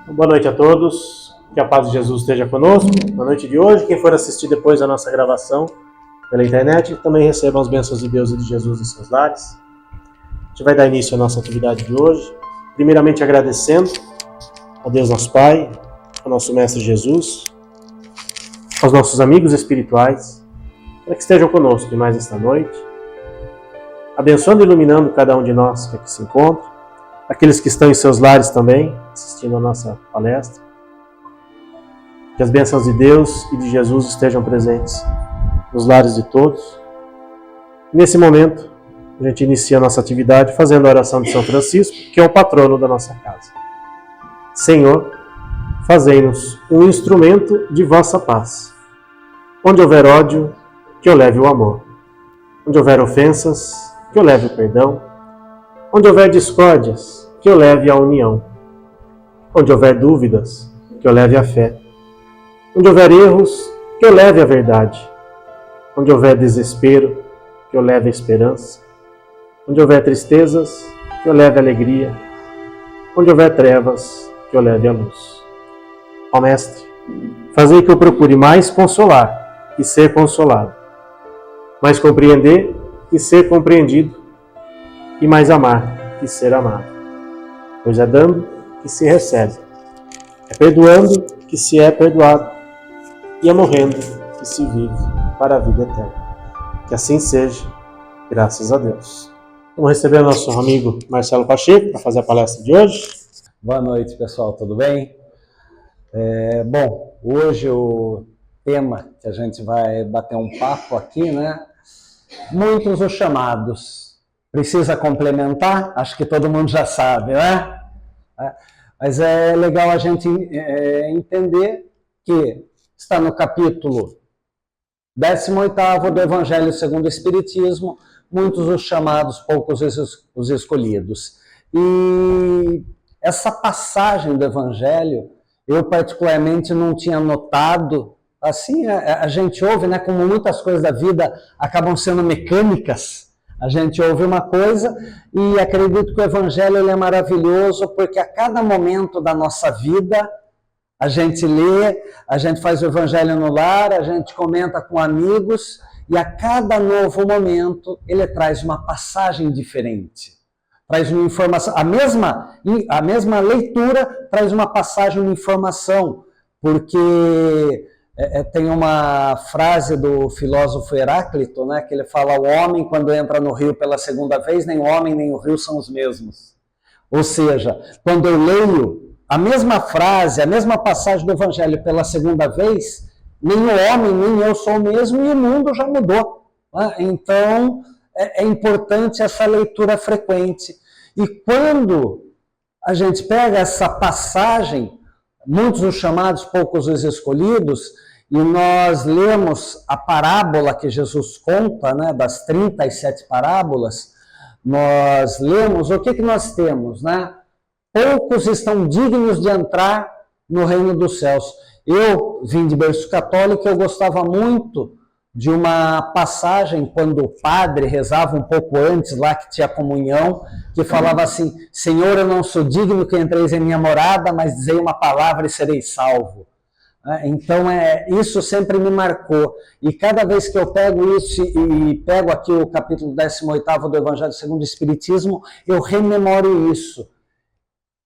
Boa noite a todos, que a paz de Jesus esteja conosco. Na noite de hoje, quem for assistir depois da nossa gravação pela internet, também recebam as bênçãos de Deus e de Jesus em seus lares. A gente vai dar início à nossa atividade de hoje, primeiramente agradecendo a Deus nosso Pai, ao nosso Mestre Jesus, aos nossos amigos espirituais, para que estejam conosco de mais esta noite, abençoando e iluminando cada um de nós que aqui se encontra, aqueles que estão em seus lares também, assistindo a nossa palestra. Que as bênçãos de Deus e de Jesus estejam presentes nos lares de todos. Nesse momento, a gente inicia a nossa atividade fazendo a oração de São Francisco, que é o patrono da nossa casa. Senhor, fazei-nos um instrumento de vossa paz. Onde houver ódio, que eu leve o amor. Onde houver ofensas, que eu leve o perdão. Onde houver discórdias, que eu leve a união. Onde houver dúvidas, que eu leve a fé. Onde houver erros, que eu leve a verdade. Onde houver desespero, que eu leve a esperança. Onde houver tristezas, que eu leve a alegria. Onde houver trevas, que eu leve a luz. Ó Mestre, fazei que eu procure mais consolar que ser consolado, mais compreender que ser compreendido, e mais amar que ser amado. Pois é dando que se recebe, é perdoando que se é perdoado, e é morrendo que se vive para a vida eterna. Que assim seja, graças a Deus. Vamos receber o nosso amigo Marcelo Pacheco para fazer a palestra de hoje. Boa noite, pessoal, tudo bem? Bom, hoje o tema que a gente vai bater um papo aqui, né? Muitos os chamados. Precisa complementar? Acho que todo mundo já sabe, né? Mas é legal a gente entender que está no capítulo 18º do Evangelho segundo o Espiritismo, muitos os chamados, poucos os escolhidos. E essa passagem do Evangelho, eu particularmente não tinha notado. Assim, a gente ouve, né, como muitas coisas da vida acabam sendo mecânicas. A gente ouve uma coisa e acredito que o Evangelho ele é maravilhoso porque a cada momento da nossa vida a gente lê, a gente faz o Evangelho no lar, a gente comenta com amigos e a cada novo momento ele traz uma passagem diferente. Traz uma informação, a mesma leitura traz uma passagem, uma informação, porque tem uma frase do filósofo Heráclito, né, que ele fala: o homem quando entra no rio pela segunda vez, nem o homem nem o rio são os mesmos. Ou seja, quando eu leio a mesma frase, a mesma passagem do Evangelho pela segunda vez, nem o homem nem eu sou o mesmo e o mundo já mudou. Né? Então, é importante essa leitura frequente. E quando a gente pega essa passagem, muitos os chamados, poucos os escolhidos, e nós lemos a parábola que Jesus conta, né, das 37 parábolas, nós lemos, o que nós temos, né? Poucos estão dignos de entrar no reino dos céus. Eu vim de berço católico, eu gostava muito de uma passagem, quando o padre rezava um pouco antes, lá que tinha comunhão, que falava assim: Senhor, eu não sou digno que entreis em minha morada, mas dizei uma palavra e serei salvo. Então, isso sempre me marcou. E cada vez que eu pego isso e pego aqui o capítulo 18º do Evangelho segundo o Espiritismo, eu rememoro isso.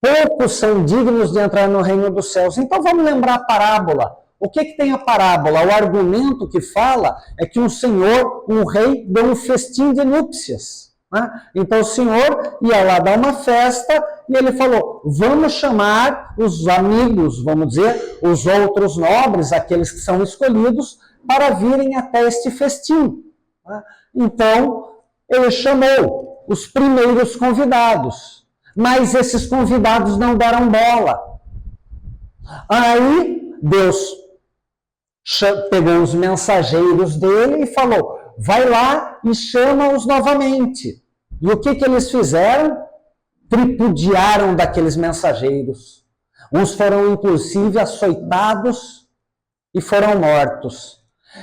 Poucos são dignos de entrar no reino dos céus. Então, vamos lembrar a parábola. O que tem a parábola? O argumento que fala é que um senhor, um rei, deu um festim de núpcias. Né? Então o senhor ia lá dar uma festa e ele falou: vamos chamar os amigos, vamos dizer, os outros nobres, aqueles que são escolhidos, para virem até este festim. Né? Então ele chamou os primeiros convidados, mas esses convidados não deram bola. Aí Deus pegou os mensageiros dele e falou: vai lá e chama-os novamente. E o que eles fizeram? Tripudiaram daqueles mensageiros. Uns foram, inclusive, açoitados e foram mortos.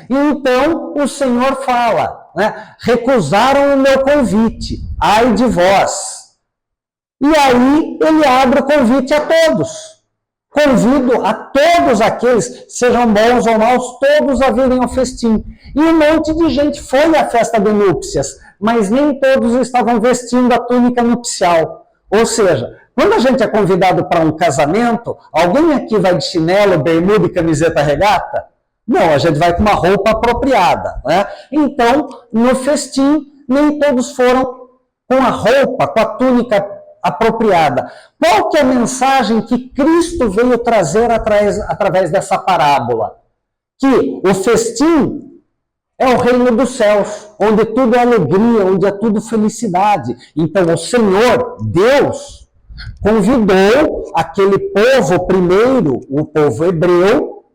E então o Senhor fala, né? Recusaram o meu convite, ai de vós. E aí ele abre o convite a todos. Convido a todos aqueles, sejam bons ou maus, todos a virem ao festim. E um monte de gente foi à festa de núpcias, mas nem todos estavam vestindo a túnica nupcial. Ou seja, quando a gente é convidado para um casamento, alguém aqui vai de chinelo, bermuda e camiseta regata? Não, a gente vai com uma roupa apropriada, né? Então, no festim, nem todos foram com a roupa, com a túnica apropriada. Qual que é a mensagem que Cristo veio trazer através dessa parábola? Que o festim é o reino dos céus, onde tudo é alegria, onde é tudo felicidade. Então o Senhor, Deus, convidou aquele povo primeiro, o povo hebreu.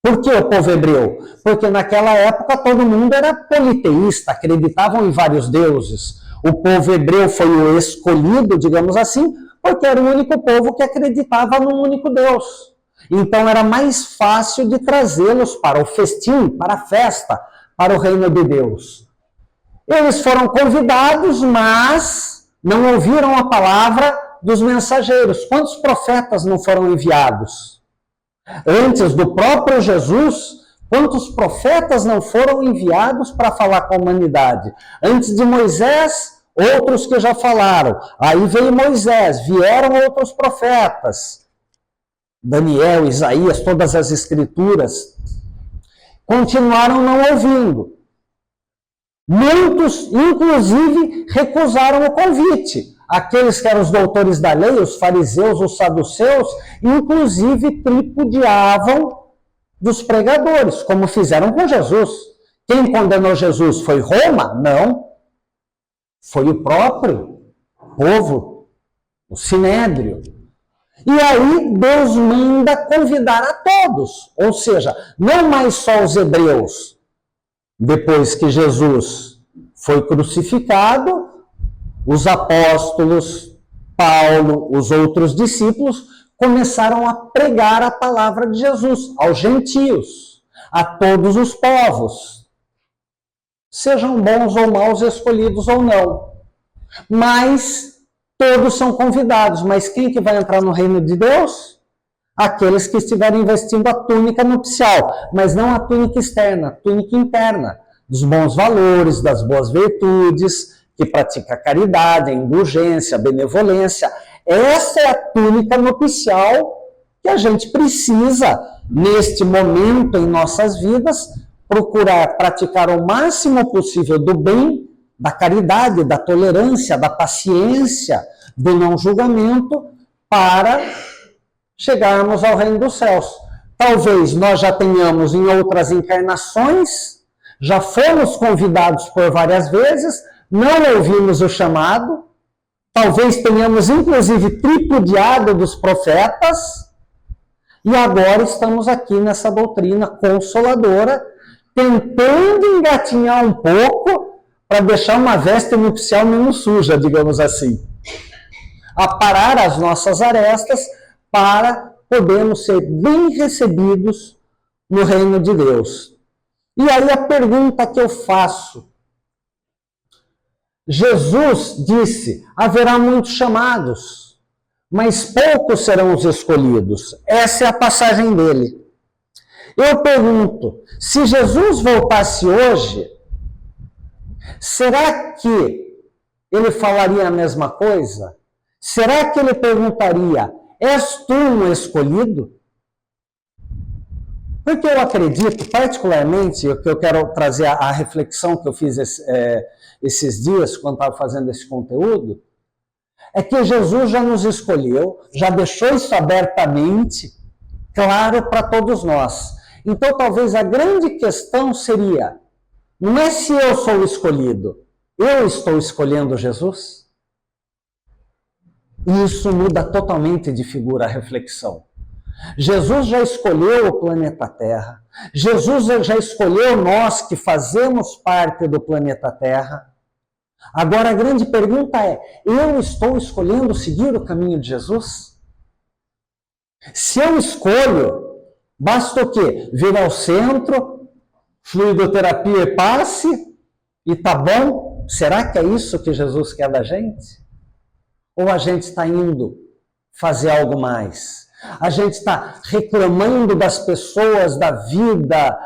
Por que o povo hebreu? Porque naquela época todo mundo era politeísta, acreditavam em vários deuses. O povo hebreu foi o escolhido, digamos assim, porque era o único povo que acreditava num único Deus. Então era mais fácil de trazê-los para o festim, para a festa, para o reino de Deus. Eles foram convidados, mas não ouviram a palavra dos mensageiros. Quantos profetas não foram enviados? Antes do próprio Jesus, quantos profetas não foram enviados para falar com a humanidade? Antes de Moisés, outros que já falaram. Aí veio Moisés, vieram outros profetas. Daniel, Isaías, todas as escrituras. Continuaram não ouvindo. Muitos, inclusive, recusaram o convite. Aqueles que eram os doutores da lei, os fariseus, os saduceus, inclusive tripudiavam dos pregadores, como fizeram com Jesus. Quem condenou Jesus foi Roma? Não. Foi o próprio povo, o Sinédrio. E aí Deus manda convidar a todos, ou seja, não mais só os hebreus. Depois que Jesus foi crucificado, os apóstolos, Paulo, os outros discípulos, começaram a pregar a palavra de Jesus aos gentios, a todos os povos. Sejam bons ou maus, escolhidos ou não. Mas todos são convidados. Mas quem que vai entrar no reino de Deus? Aqueles que estiverem vestindo a túnica nupcial, mas não a túnica externa, a túnica interna, dos bons valores, das boas virtudes, que pratica a caridade, a indulgência, a benevolência. Essa é a túnica nupcial que a gente precisa, neste momento em nossas vidas, procurar praticar o máximo possível do bem, da caridade, da tolerância, da paciência, do não julgamento, para chegarmos ao reino dos céus. Talvez nós já tenhamos em outras encarnações, já fomos convidados por várias vezes, não ouvimos o chamado, talvez tenhamos inclusive tripudiado dos profetas, e agora estamos aqui nessa doutrina consoladora, tentando engatinhar um pouco para deixar uma veste nupcial menos suja, digamos assim. Aparar as nossas arestas para podermos ser bem recebidos no reino de Deus. E aí a pergunta que eu faço: Jesus disse, haverá muitos chamados, mas poucos serão os escolhidos. Essa é a passagem dele. Eu pergunto, se Jesus voltasse hoje, será que ele falaria a mesma coisa? Será que ele perguntaria, és tu um escolhido? Porque eu acredito, particularmente, o que eu quero trazer a reflexão que eu fiz esses dias, quando estava fazendo esse conteúdo, é que Jesus já nos escolheu, já deixou isso abertamente claro para todos nós. Então, talvez a grande questão seria, não é se eu sou o escolhido, eu estou escolhendo Jesus? Isso muda totalmente de figura a reflexão. Jesus já escolheu o planeta Terra. Jesus já escolheu nós que fazemos parte do planeta Terra. Agora a grande pergunta é, eu estou escolhendo seguir o caminho de Jesus? Se eu escolho, basta o quê? Vir ao centro, fluidoterapia e passe, e tá bom? Será que é isso que Jesus quer da gente? Ou a gente está indo fazer algo mais? A gente está reclamando das pessoas, da vida,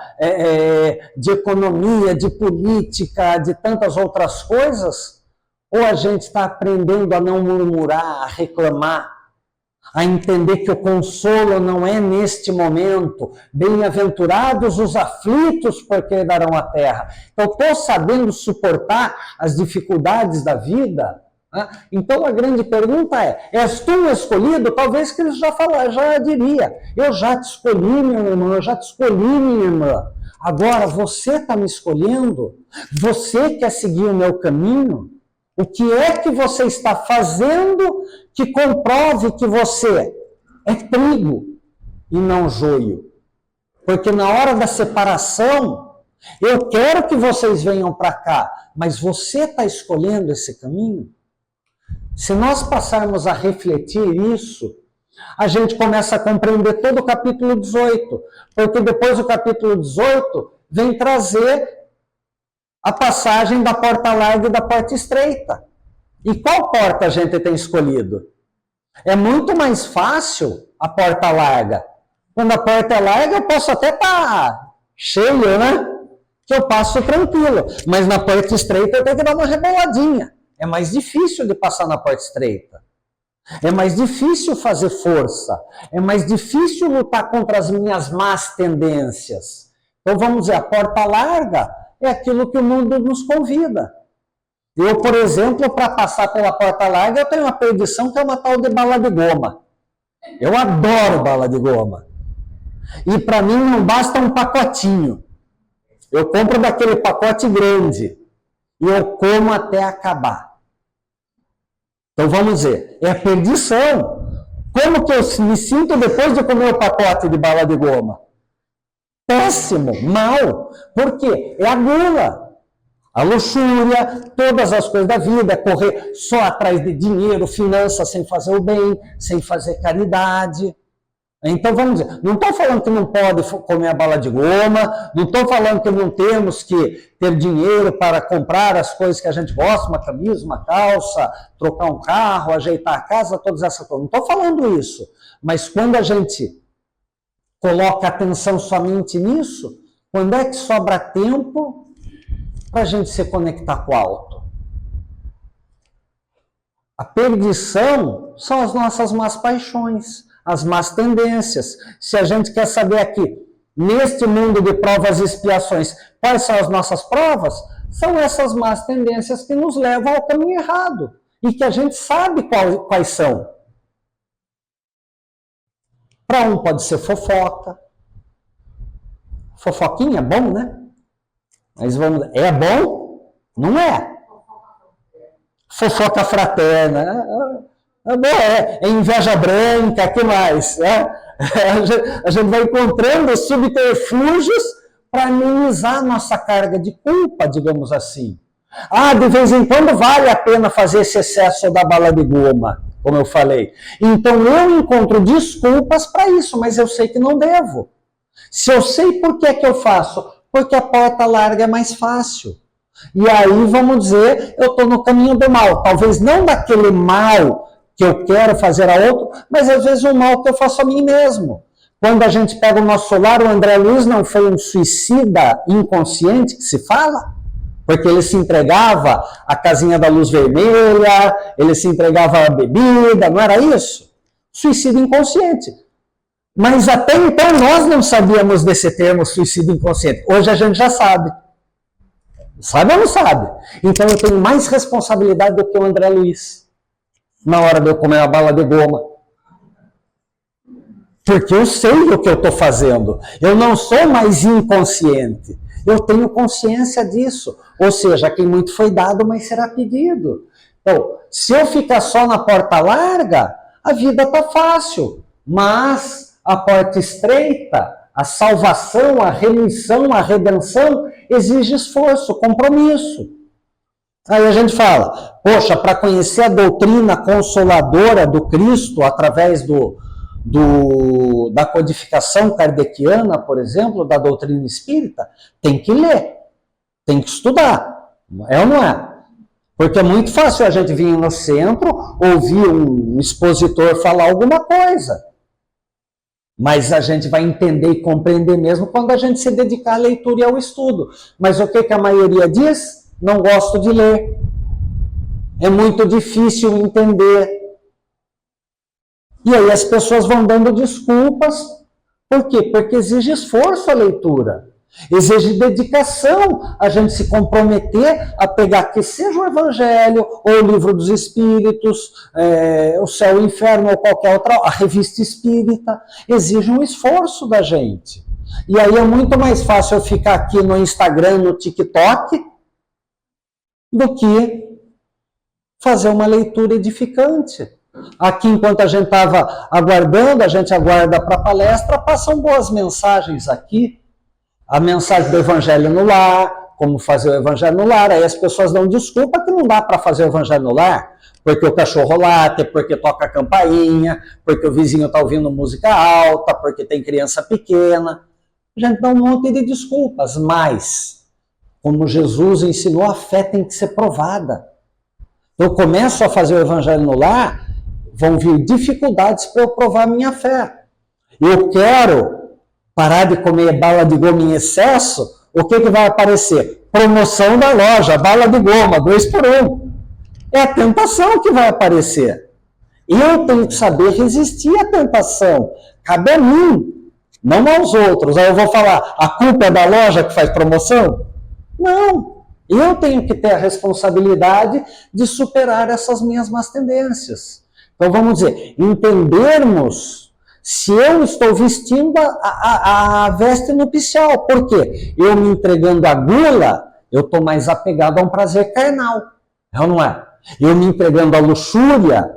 de economia, de política, de tantas outras coisas? Ou a gente está aprendendo a não murmurar, a reclamar, a entender que o consolo não é neste momento? Bem-aventurados os aflitos, porque herdarão a terra. Então, estou sabendo suportar as dificuldades da vida? Então, a grande pergunta é: és tu um escolhido? Talvez que ele já diria: eu já te escolhi, meu irmão, eu já te escolhi, minha irmã. Agora, você está me escolhendo? Você quer seguir o meu caminho? O que é que você está fazendo que comprove que você é trigo e não joio? Porque na hora da separação, eu quero que vocês venham para cá, mas você está escolhendo esse caminho? Se nós passarmos a refletir isso, a gente começa a compreender todo o capítulo 18, porque depois do capítulo 18 vem trazer a passagem da porta larga e da porta estreita. E qual porta a gente tem escolhido? É muito mais fácil a porta larga. Quando a porta é larga, eu posso até estar cheio, né? Que eu passo tranquilo. Mas na porta estreita eu tenho que dar uma reboladinha. É mais difícil de passar na porta estreita. É mais difícil fazer força. É mais difícil lutar contra as minhas más tendências. Então vamos dizer, a porta larga é aquilo que o mundo nos convida. Eu, por exemplo, para passar pela porta larga, eu tenho uma perdição que é uma tal de bala de goma. Eu adoro bala de goma. E para mim não basta um pacotinho. Eu compro daquele pacote grande. E eu como até acabar. Então vamos dizer, é a perdição. Como que eu me sinto depois de comer o pacote de bala de goma? Péssimo, mal. Por quê? É a gula, a luxúria, todas as coisas da vida, correr só atrás de dinheiro, finanças, sem fazer o bem, sem fazer caridade. Então vamos dizer, não estou falando que não pode comer a bala de goma, não estou falando que não temos que ter dinheiro para comprar as coisas que a gente gosta, uma camisa, uma calça, trocar um carro, ajeitar a casa, todas essas coisas. Não estou falando isso. Mas quando a gente coloca atenção somente nisso, quando é que sobra tempo para a gente se conectar com o alto? A perdição são as nossas más paixões, as más tendências. Se a gente quer saber aqui, neste mundo de provas e expiações, quais são as nossas provas? São essas más tendências que nos levam ao caminho errado. E que a gente sabe quais são. Para um pode ser fofoca. Fofoquinha é bom, né? Mas vamos... É bom? Não é. Fofoca fraterna. É inveja branca, que mais? A gente vai encontrando subterfúgios para amenizar a nossa carga de culpa, digamos assim. De vez em quando vale a pena fazer esse excesso da bala de goma, como eu falei. Então eu encontro desculpas para isso, mas eu sei que não devo. Se eu sei por que é que eu faço, porque a porta larga é mais fácil. E aí, vamos dizer, eu estou no caminho do mal. Talvez não daquele mal que eu quero fazer a outro, mas às vezes o mal que eu faço a mim mesmo. Quando a gente pega o nosso lar, o André Luiz não foi um suicida inconsciente, que se fala? Porque ele se entregava à casinha da luz vermelha, ele se entregava à bebida, não era isso? Suicídio inconsciente. Mas até então nós não sabíamos desse termo suicídio inconsciente. Hoje a gente já sabe. Sabe ou não sabe? Então eu tenho mais responsabilidade do que o André Luiz na hora de eu comer a bala de goma. Porque eu sei o que eu estou fazendo. Eu não sou mais inconsciente. Eu tenho consciência disso. Ou seja, quem muito foi dado, mas será pedido. Então, se eu ficar só na porta larga, a vida está fácil. Mas a porta estreita, a salvação, a remissão, a redenção, exige esforço, compromisso. Aí a gente fala, poxa, para conhecer a doutrina consoladora do Cristo, através da codificação kardeciana, por exemplo, da doutrina espírita, tem que ler, tem que estudar. É ou não é? Porque é muito fácil a gente vir no centro, ouvir um expositor falar alguma coisa. Mas a gente vai entender e compreender mesmo quando a gente se dedicar à leitura e ao estudo. Mas o que a maioria diz? Não gosto de ler. É muito difícil entender. E aí as pessoas vão dando desculpas. Por quê? Porque exige esforço a leitura. Exige dedicação a gente se comprometer a pegar, que seja o Evangelho, ou o Livro dos Espíritos, o Céu e o Inferno, ou qualquer outra, a Revista Espírita. Exige um esforço da gente. E aí é muito mais fácil eu ficar aqui no Instagram, no TikTok, do que fazer uma leitura edificante. Aqui, enquanto a gente estava aguardando, a gente aguarda para a palestra, passam boas mensagens aqui. A mensagem do Evangelho no lar, como fazer o Evangelho no lar. Aí as pessoas dão desculpa que não dá para fazer o Evangelho no lar, porque o cachorro late, porque toca a campainha, porque o vizinho está ouvindo música alta, porque tem criança pequena. A gente dá um monte de desculpas, mas, como Jesus ensinou, a fé tem que ser provada. Eu começo a fazer o Evangelho no lar, vão vir dificuldades para eu provar a minha fé. Eu quero parar de comer bala de goma em excesso, o que vai aparecer? Promoção da loja, bala de goma, 2 por 1. É a tentação que vai aparecer. Eu tenho que saber resistir à tentação. Cabe a mim, não aos outros. Aí eu vou falar, a culpa é da loja que faz promoção? Não. Eu tenho que ter a responsabilidade de superar essas minhas más tendências. Então vamos dizer, entendermos se eu estou vestindo a veste nupcial. Por quê? Eu me entregando à gula, eu estou mais apegado a um prazer carnal. É ou não é? Eu me entregando à luxúria,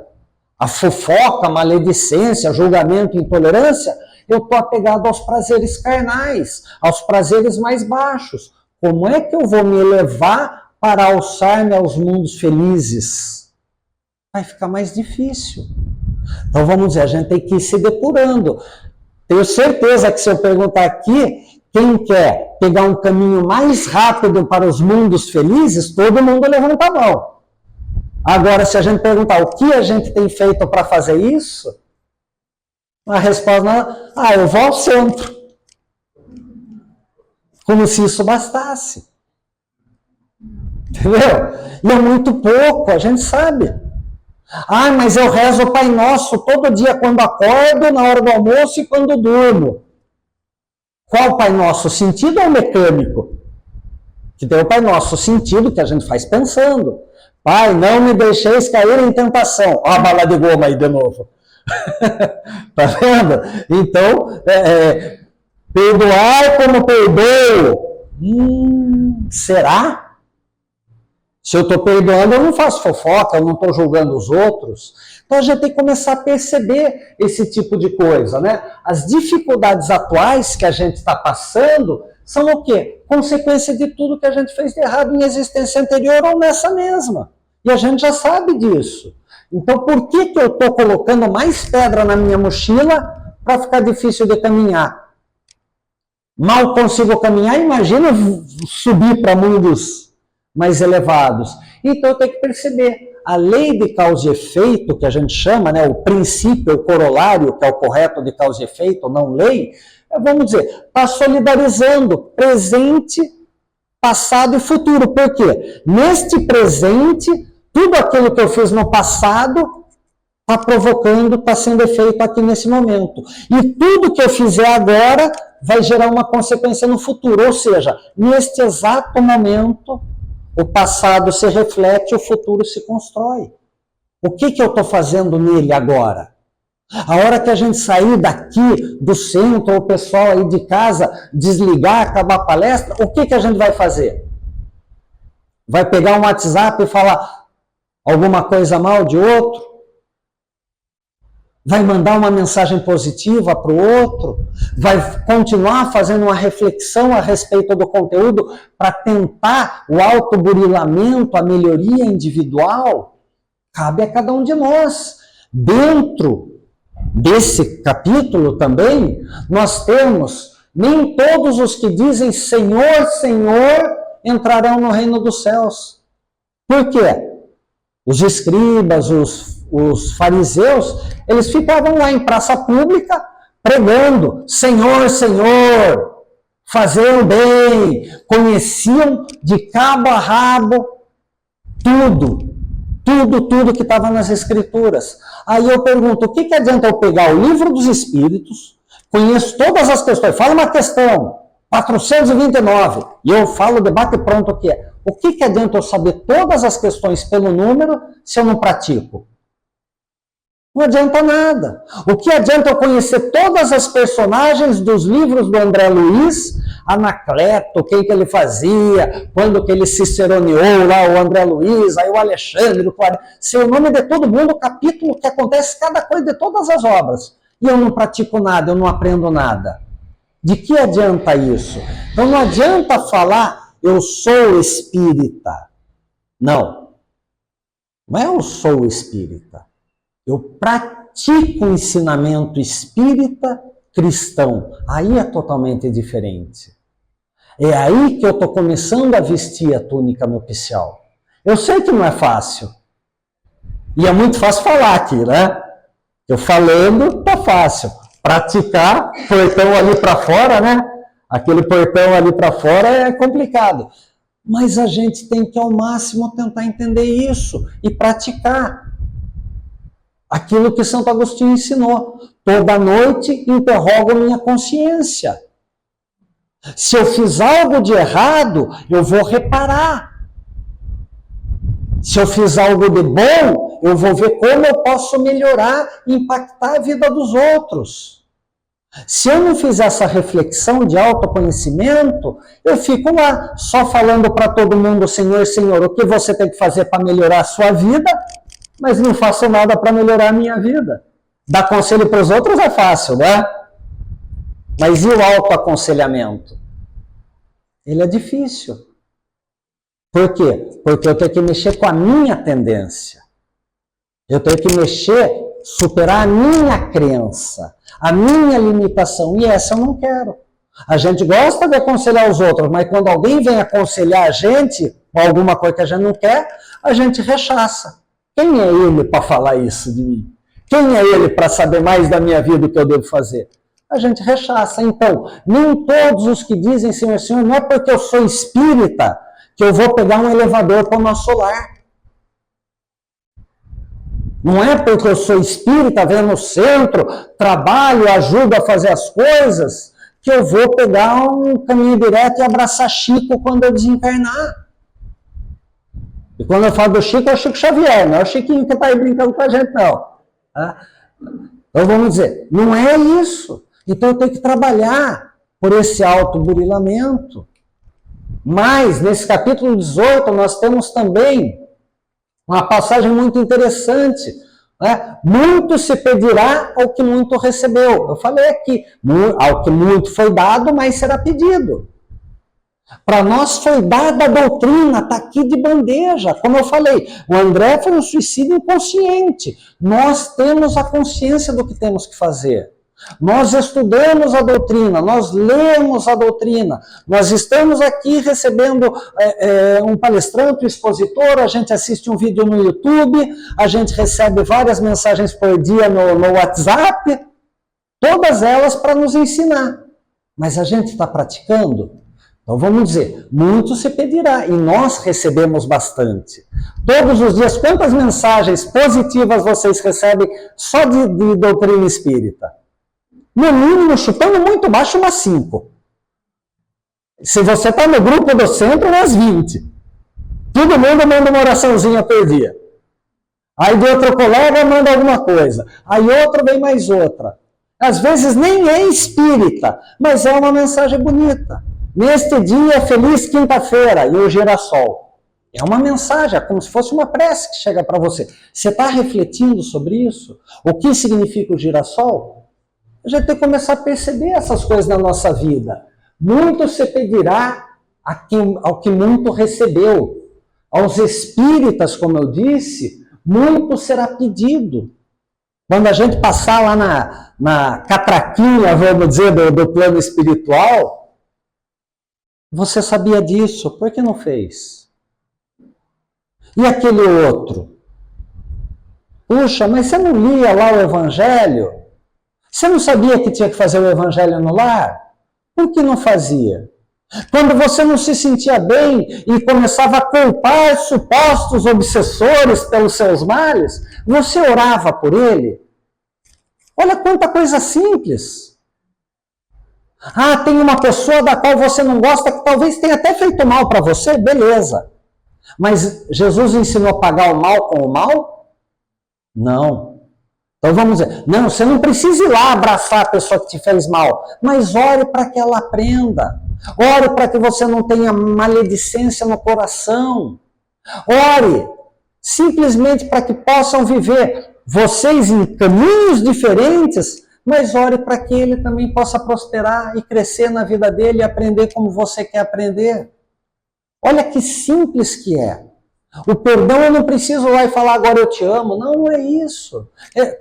à fofoca, à maledicência, julgamento, intolerância, eu estou apegado aos prazeres carnais, aos prazeres mais baixos. Como é que eu vou me elevar para alçar-me aos mundos felizes? Vai ficar mais difícil. Então vamos dizer, a gente tem que ir se depurando. Tenho certeza que se eu perguntar aqui, quem quer pegar um caminho mais rápido para os mundos felizes, todo mundo levanta a mão. Agora, se a gente perguntar o que a gente tem feito para fazer isso, a resposta é, eu vou ao centro. Como se isso bastasse. Entendeu? E é muito pouco, a gente sabe. Ah, mas eu rezo o Pai Nosso todo dia quando acordo, na hora do almoço e quando durmo. Qual Pai Nosso? Sentido ou mecânico? Que tem o Pai Nosso sentido que a gente faz pensando. Pai, não me deixeis cair em tentação. Ó a bala de goma aí de novo. Tá vendo? Então, perdoar como perdoo. Será? Se eu estou perdoando, eu não faço fofoca, eu não estou julgando os outros. Então a gente tem que começar a perceber esse tipo de coisa, né? As dificuldades atuais que a gente está passando são o quê? Consequência de tudo que a gente fez de errado em existência anterior ou nessa mesma. E a gente já sabe disso. Então por que eu estou colocando mais pedra na minha mochila para ficar difícil de caminhar? Mal consigo caminhar, imagina subir para mundos mais elevados. Então eu tenho que perceber, a lei de causa e efeito, que a gente chama, né, o princípio, o corolário, que é o correto de causa e efeito, não lei, vamos dizer, está solidarizando presente, passado e futuro. Por quê? Neste presente, tudo aquilo que eu fiz no passado está provocando, está sendo feito aqui nesse momento. E tudo que eu fizer agora vai gerar uma consequência no futuro. Ou seja, neste exato momento, o passado se reflete, o futuro se constrói. O que eu estou fazendo nele agora? A hora que a gente sair daqui do centro, ou o pessoal aí de casa, desligar, acabar a palestra, o que a gente vai fazer? Vai pegar um WhatsApp e falar alguma coisa mal de outro? Vai mandar uma mensagem positiva para o outro? Vai continuar fazendo uma reflexão a respeito do conteúdo para tentar o autoburilamento, a melhoria individual? Cabe a cada um de nós. Dentro desse capítulo também, nós temos, nem todos os que dizem Senhor, Senhor, entrarão no reino dos céus. Por quê? Os escribas, os fariseus, eles ficavam lá em praça pública, pregando, Senhor, Senhor, fazer o bem, conheciam de cabo a rabo tudo que estava nas Escrituras. Aí eu pergunto, o que adianta eu pegar o livro dos Espíritos, conheço todas as questões, fala uma questão, 429, e eu falo, debate pronto o que é. O que adianta eu saber todas as questões pelo número se eu não pratico? Não adianta nada. O que adianta eu conhecer todas as personagens dos livros do André Luiz, Anacleto, quem que ele fazia, quando que ele ciceroneou lá o André Luiz, aí o Alexandre, o Clare, sei o nome de todo mundo, o capítulo que acontece, cada coisa de todas as obras. E eu não pratico nada, eu não aprendo nada. De que adianta isso? Então não adianta falar, eu sou espírita. Não. Não é eu sou espírita. Eu pratico o ensinamento espírita cristão. Aí é totalmente diferente. É aí que eu estou começando a vestir a túnica nupcial. Eu sei que não é fácil. E é muito fácil falar aqui, né? Eu falando, tá fácil. Praticar, portão ali para fora, né? Aquele portão ali para fora é complicado. Mas a gente tem que ao máximo tentar entender isso e praticar. Aquilo que Santo Agostinho ensinou. Toda noite interrogo minha consciência. Se eu fiz algo de errado, eu vou reparar. Se eu fiz algo de bom, eu vou ver como eu posso melhorar e impactar a vida dos outros. Se eu não fizer essa reflexão de autoconhecimento, eu fico lá, só falando para todo mundo, Senhor, Senhor, o que você tem que fazer para melhorar a sua vida, mas não faço nada para melhorar a minha vida. Dar conselho para os outros é fácil, né? Mas e o autoaconselhamento? Ele é difícil. Por quê? Porque eu tenho que mexer com a minha tendência. Eu tenho que mexer, superar a minha crença, a minha limitação. E essa eu não quero. A gente gosta de aconselhar os outros, mas quando alguém vem aconselhar a gente, ou alguma coisa que a gente não quer, a gente rechaça. Quem é ele para falar isso de mim? Quem é ele para saber mais da minha vida o que eu devo fazer? A gente rechaça. Então, nem todos os que dizem Senhor, Senhor, não é porque eu sou espírita que eu vou pegar um elevador para o nosso lar. Não é porque eu sou espírita, venho no centro, trabalho, ajudo a fazer as coisas, que eu vou pegar um caminho direto e abraçar Chico quando eu desencarnar. E quando eu falo do Chico, é o Chico Xavier, não é o Chiquinho que está aí brincando com a gente, não. Então vamos dizer, não é isso. Então eu tenho que trabalhar por esse autoburilamento. Mas, nesse capítulo 18, nós temos também uma passagem muito interessante. Né? Muito se pedirá ao que muito recebeu. Eu falei aqui, ao que muito foi dado, mais será pedido. Para nós foi dada a doutrina, está aqui de bandeja. Como eu falei, o André foi um suicídio inconsciente. Nós temos a consciência do que temos que fazer. Nós estudamos a doutrina, nós lemos a doutrina, nós estamos aqui recebendo um palestrante, um expositor, a gente assiste um vídeo no YouTube, a gente recebe várias mensagens por dia no WhatsApp, todas elas para nos ensinar. Mas a gente está praticando? Então vamos dizer, muito se pedirá, e nós recebemos bastante. Todos os dias, quantas mensagens positivas vocês recebem só de doutrina espírita? No mínimo, chutando muito baixo, umas 5. Se você está no grupo do centro, umas 20. Todo mundo manda uma oraçãozinha por dia. Aí de outro colega manda alguma coisa. Aí outro vem mais outra. Às vezes nem é espírita, mas é uma mensagem bonita. Neste dia, feliz quinta-feira, e o girassol. É uma mensagem, é como se fosse uma prece que chega para você. Você está refletindo sobre isso? O que significa o girassol? A gente tem que começar a perceber essas coisas na nossa vida. Muito se pedirá ao que muito recebeu. Aos espíritas, como eu disse, muito será pedido. Quando a gente passar lá na catraquinha, vamos dizer, do plano espiritual, você sabia disso, por que não fez? E aquele outro? Puxa, mas você não lia lá o Evangelho? Você não sabia que tinha que fazer o evangelho no lar? Por que não fazia? Quando você não se sentia bem e começava a culpar supostos obsessores pelos seus males, você orava por ele? Olha quanta coisa simples. Ah, tem uma pessoa da qual você não gosta que talvez tenha até feito mal para você, beleza. Mas Jesus ensinou a pagar o mal com o mal? Não. Então vamos dizer, não, você não precisa ir lá abraçar a pessoa que te fez mal, mas ore para que ela aprenda. Ore para que você não tenha maledicência no coração. Ore simplesmente para que possam viver vocês em caminhos diferentes, mas ore para que ele também possa prosperar e crescer na vida dele e aprender como você quer aprender. Olha que simples que é. O perdão eu não preciso lá e falar agora eu te amo. Não é isso.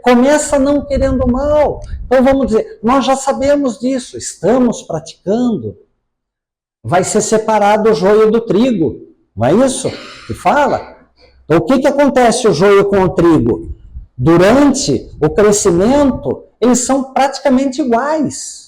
Começa não querendo mal. Então vamos dizer, nós já sabemos disso, estamos praticando. Vai ser separado o joio do trigo. Não é isso que fala? Então, o que acontece o joio com o trigo? Durante o crescimento, eles são praticamente iguais.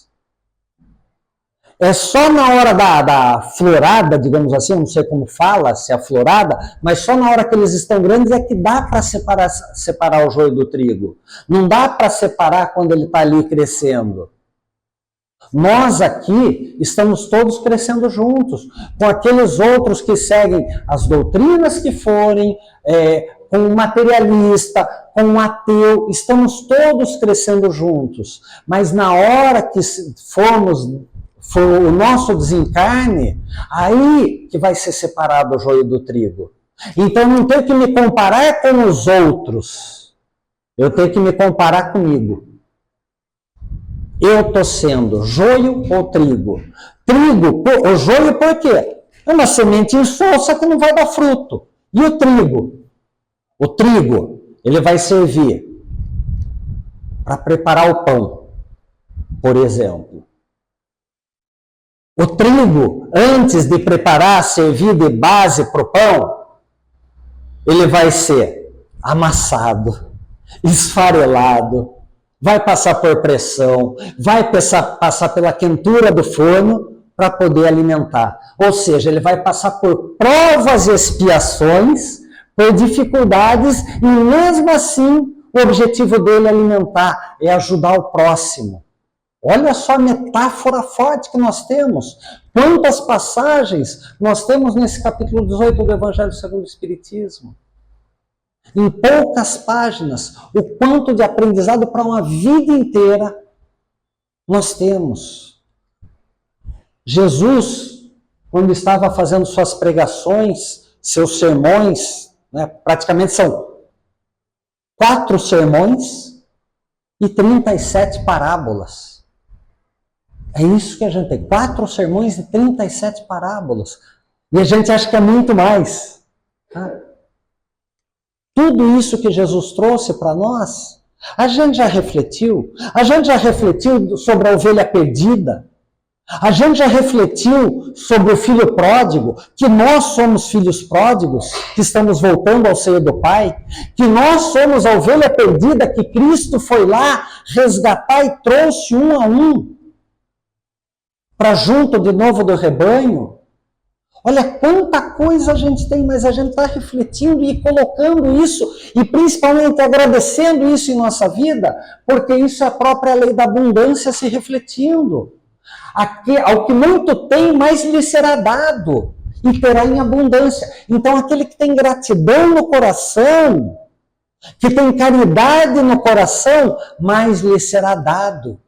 É só na hora da florada, digamos assim, eu não sei como fala, se é a florada, mas só na hora que eles estão grandes é que dá para separar o joio do trigo. Não dá para separar quando ele está ali crescendo. Nós aqui estamos todos crescendo juntos, com aqueles outros que seguem as doutrinas que forem, com o materialista, com o ateu, estamos todos crescendo juntos. Mas na hora que for o nosso desencarne, aí que vai ser separado o joio do trigo. Então não tenho que me comparar com os outros, eu tenho que me comparar comigo. Eu estou sendo joio ou trigo? Trigo, o joio por quê? É uma semente insolsa que não vai dar fruto. E o trigo? O trigo, ele vai servir para preparar o pão, por exemplo. O trigo, antes de preparar, servir de base para o pão, ele vai ser amassado, esfarelado, vai passar por pressão, vai passar pela quentura do forno para poder alimentar. Ou seja, ele vai passar por provas e expiações, por dificuldades, e mesmo assim o objetivo dele é alimentar, é ajudar o próximo. Olha só a metáfora forte que nós temos. Quantas passagens nós temos nesse capítulo 18 do Evangelho segundo o Espiritismo. Em poucas páginas, o quanto de aprendizado para uma vida inteira nós temos. Jesus, quando estava fazendo suas pregações, seus sermões, né, praticamente são 4 sermões e 37 parábolas. É isso que a gente tem, 4 sermões e 37 parábolas. E a gente acha que é muito mais. Tá? Tudo isso que Jesus trouxe para nós, a gente já refletiu? A gente já refletiu sobre a ovelha perdida? A gente já refletiu sobre o filho pródigo? Que nós somos filhos pródigos, que estamos voltando ao seio do Pai? Que nós somos a ovelha perdida que Cristo foi lá resgatar e trouxe um a um para junto de novo do rebanho? Olha quanta coisa a gente tem, mas a gente está refletindo e colocando isso, e principalmente agradecendo isso em nossa vida, porque isso é a própria lei da abundância se refletindo. Ao que muito tem, mais lhe será dado, e terá em abundância. Então aquele que tem gratidão no coração, que tem caridade no coração, mais lhe será dado.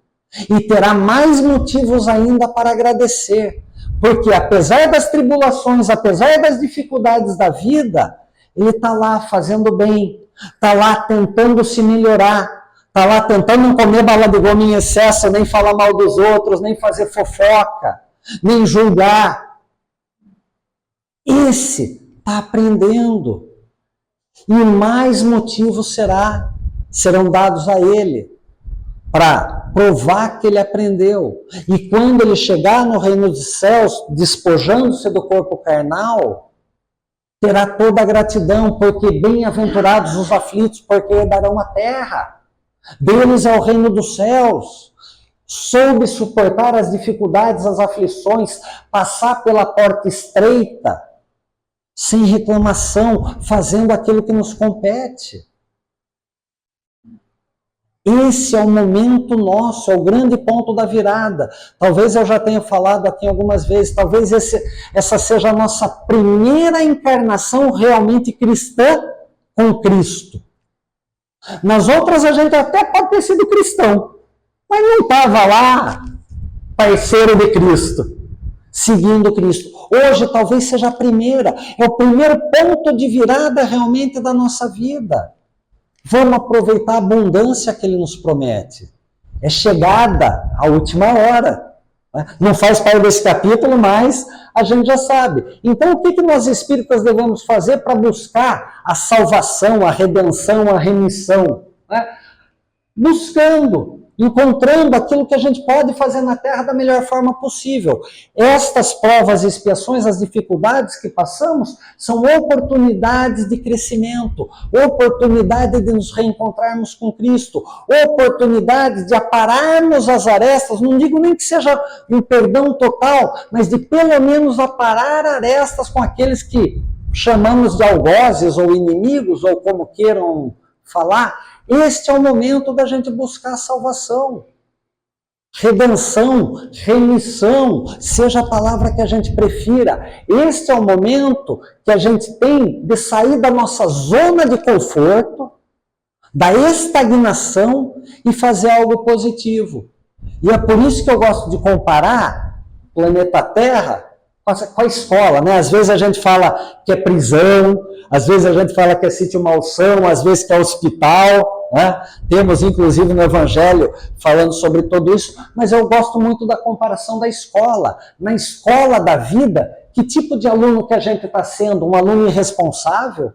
E terá mais motivos ainda para agradecer. Porque apesar das tribulações, apesar das dificuldades da vida, ele está lá fazendo bem, está lá tentando se melhorar, está lá tentando não comer bala de goma em excesso, nem falar mal dos outros, nem fazer fofoca, nem julgar. Esse está aprendendo. E mais motivos serão dados a ele para provar que ele aprendeu. E quando ele chegar no reino dos céus, despojando-se do corpo carnal, terá toda a gratidão, porque bem-aventurados os aflitos, porque herdarão a terra. Deles é o reino dos céus. Soube suportar as dificuldades, as aflições, passar pela porta estreita, sem reclamação, fazendo aquilo que nos compete. Esse é o momento nosso, é o grande ponto da virada. Talvez eu já tenha falado aqui algumas vezes, talvez essa seja a nossa primeira encarnação realmente cristã com Cristo. Nas outras a gente até pode ter sido cristão, mas não estava lá parceiro de Cristo, seguindo Cristo. Hoje talvez seja a primeira, é o primeiro ponto de virada realmente da nossa vida. Vamos aproveitar a abundância que Ele nos promete. É chegada a última hora. Não faz parte desse capítulo, mas a gente já sabe. Então, o que nós espíritas devemos fazer para buscar a salvação, a redenção, a remissão? Buscando, encontrando aquilo que a gente pode fazer na Terra da melhor forma possível. Estas provas e expiações, as dificuldades que passamos, são oportunidades de crescimento, oportunidade de nos reencontrarmos com Cristo, oportunidade de apararmos as arestas, não digo nem que seja um perdão total, mas de pelo menos aparar arestas com aqueles que chamamos de algozes ou inimigos, ou como queiram falar. Este é o momento da gente buscar a salvação, redenção, remissão, seja a palavra que a gente prefira. Este é o momento que a gente tem de sair da nossa zona de conforto, da estagnação e fazer algo positivo. E é por isso que eu gosto de comparar o planeta Terra com a escola, né? Às vezes a gente fala que é prisão, às vezes a gente fala que é sítio-mansão, às vezes que é hospital, né? Temos inclusive no Evangelho falando sobre tudo isso, mas eu gosto muito da comparação da escola. Na escola da vida, que tipo de aluno que a gente está sendo? Um aluno irresponsável?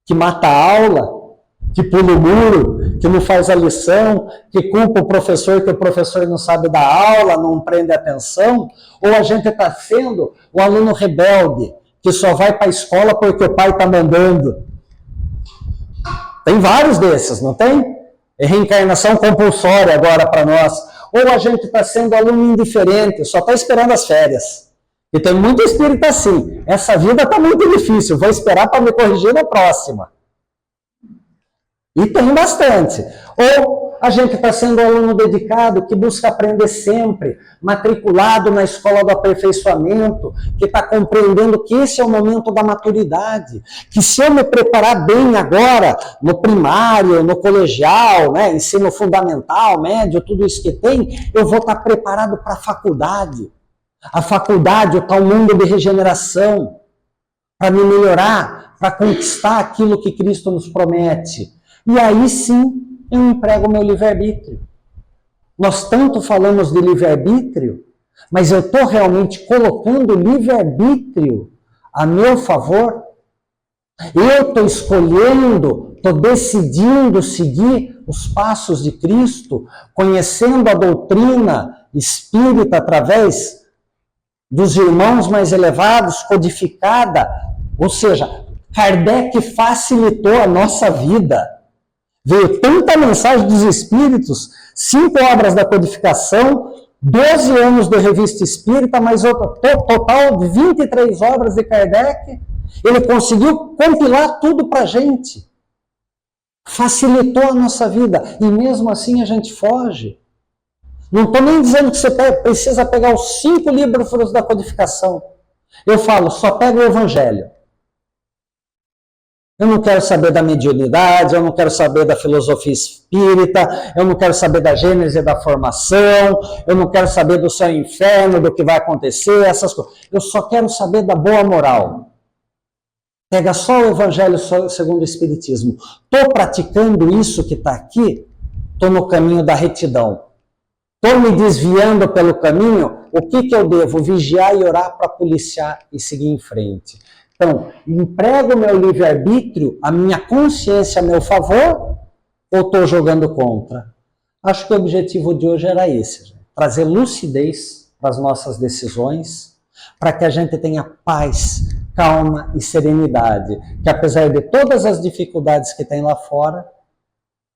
Que mata a aula? Que pula o muro? Que não faz a lição? Que culpa o professor que o professor não sabe dar aula, não prende atenção? Ou a gente está sendo o aluno rebelde, que só vai para a escola porque o pai está mandando? Tem vários desses, não tem? É reencarnação compulsória agora para nós. Ou a gente está sendo aluno indiferente, só está esperando as férias. E tem muito espírito assim. Essa vida está muito difícil, vou esperar para me corrigir na próxima. E tem bastante. Ou a gente está sendo um aluno dedicado, que busca aprender sempre, matriculado na escola do aperfeiçoamento, que está compreendendo que esse é o momento da maturidade, que se eu me preparar bem agora, no primário, no colegial, né, ensino fundamental, médio, tudo isso que tem, eu vou estar preparado para a faculdade. A faculdade, o tal mundo de regeneração, para me melhorar, para conquistar aquilo que Cristo nos promete. E aí sim, eu emprego o meu livre-arbítrio. Nós tanto falamos de livre-arbítrio, mas eu estou realmente colocando o livre-arbítrio a meu favor? Eu estou escolhendo, estou decidindo seguir os passos de Cristo, conhecendo a doutrina espírita através dos irmãos mais elevados, codificada, ou seja, Kardec facilitou a nossa vida. Veio tanta mensagem dos Espíritos, 5 obras da codificação, 12 anos de revista espírita, mais outro total de 23 obras de Kardec. Ele conseguiu compilar tudo para a gente. Facilitou a nossa vida. E mesmo assim a gente foge. Não estou nem dizendo que você precisa pegar os 5 livros da codificação. Eu falo, só pega o Evangelho. Eu não quero saber da mediunidade, eu não quero saber da filosofia espírita, eu não quero saber da gênese da formação, eu não quero saber do céu e inferno, do que vai acontecer, essas coisas. Eu só quero saber da boa moral. Pega só o Evangelho segundo o Espiritismo. Estou praticando isso que está aqui? Estou no caminho da retidão. Estou me desviando pelo caminho? O que eu devo? Vigiar e orar para policiar e seguir em frente. Então, emprego o meu livre-arbítrio, a minha consciência a meu favor, ou estou jogando contra? Acho que o objetivo de hoje era esse, gente. Trazer lucidez para as nossas decisões, para que a gente tenha paz, calma e serenidade, que apesar de todas as dificuldades que tem lá fora,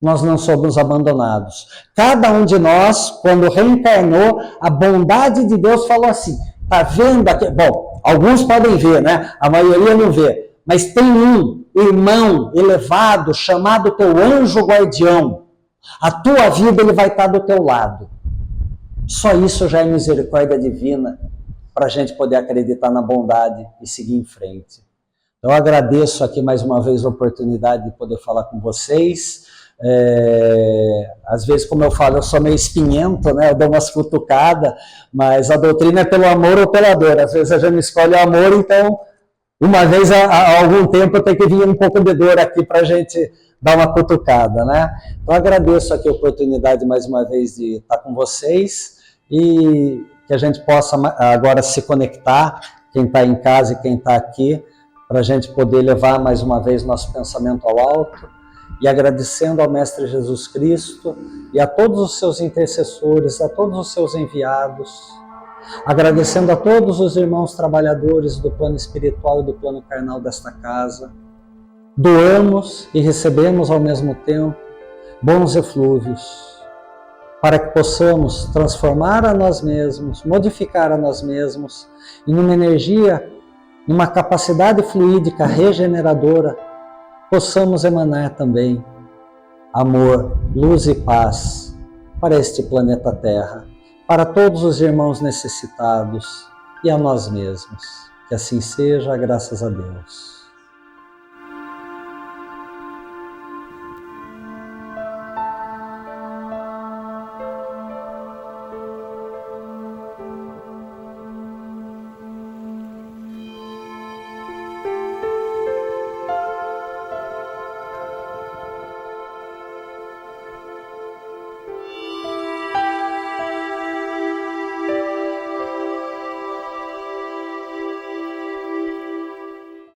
nós não somos abandonados. Cada um de nós, quando reencarnou, a bondade de Deus falou assim, tá vendo aqui? Bom, alguns podem ver, né? A maioria não vê. Mas tem um irmão elevado chamado teu anjo guardião. A tua vida ele vai estar do teu lado. Só isso já é misericórdia divina para a gente poder acreditar na bondade e seguir em frente. Eu agradeço aqui mais uma vez a oportunidade de poder falar com vocês. Às vezes, como eu falo, eu sou meio espinhento, né? Eu dou umas cutucadas, mas a doutrina é pelo amor ou pela dor. Às vezes a gente escolhe o amor, então, uma vez há algum tempo eu tenho que vir um pouco de dor aqui para a gente dar uma cutucada, né? Então, agradeço aqui a oportunidade mais uma vez de estar com vocês e que a gente possa agora se conectar, quem está em casa e quem está aqui, para a gente poder levar mais uma vez nosso pensamento ao alto e agradecendo ao Mestre Jesus Cristo e a todos os seus intercessores, a todos os seus enviados, agradecendo a todos os irmãos trabalhadores do plano espiritual e do plano carnal desta casa. Doamos e recebemos ao mesmo tempo bons eflúvios, para que possamos transformar a nós mesmos, modificar a nós mesmos em uma energia, numa capacidade fluídica regeneradora, possamos emanar também amor, luz e paz para este planeta Terra, para todos os irmãos necessitados e a nós mesmos. Que assim seja, graças a Deus.